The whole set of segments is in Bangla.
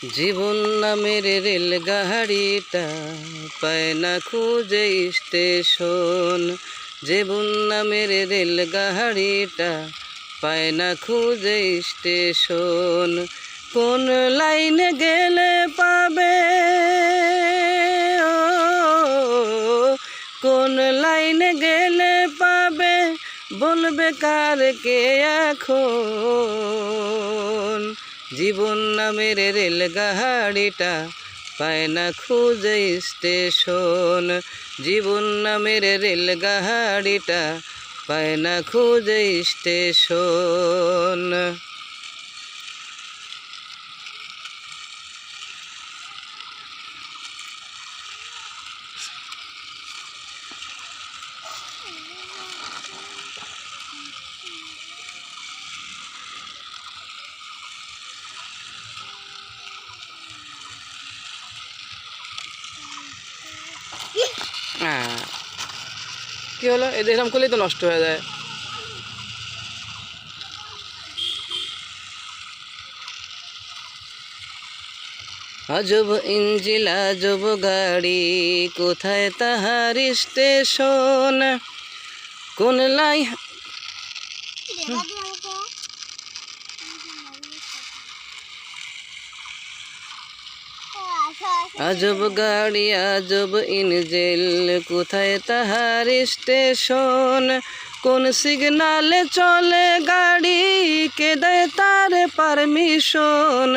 জীবন নামের রেলগাড়িটা পায় না খুঁজে স্টেশন। জীবন নামের রেলগাড়িটা পায় না খুঁজে স্টেশন। কোন লাইনে গেলে পাবে, ও কোন লাইনে গেলে পাবে, বলবে কার কে এখন। জীবন নামের রেলগাড়িটা পায় না খুঁজে স্টেশন। জীবন নামের রেলগাড়িটা পায় না খুঁজে স্টেশন। কি হলো? এরকম করলেই তো নষ্ট হয়ে যায়। আজব ইঞ্জিল আজব গাড়ি, কোথায় তাহার স্টেশন। কোন লাই আজব গাড়ি আজব ইঞ্জিল, কোথায় তাহার স্টেশন। কোন সিগনালে চলে গাড়ি, কে দেয় তার পারমিশন।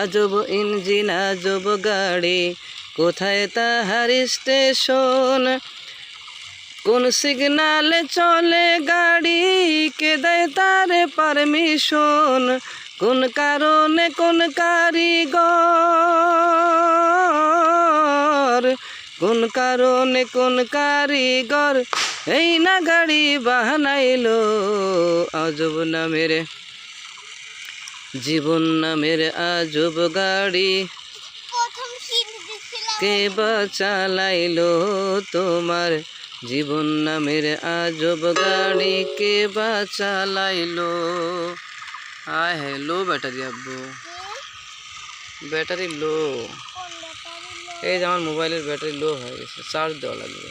আজব ইঞ্জিন আজব গাড়ি, কোথায় তাহার স্টেশন। কোন সিগনালে চলে গাড়ি, কে দেয় তার পারমিশন। কোন কারণে কোন কারিগর, কোন কারণে কোন কারিগর এই না গাড়ি বানাইলো। আজব নামের জীবন নামের আজব গাড়ি, কে বা চালাইলো তোমার। জীবন নামের আজব গাড়ি, কে বা চালাইলো। আয় হ্যাঁ, লো ব্যাটারি আব্বু, ব্যাটারি লো। এই যে আমার মোবাইলের ব্যাটারি লো হয়ে গেছে, চার্জ দেওয়া লাগবে।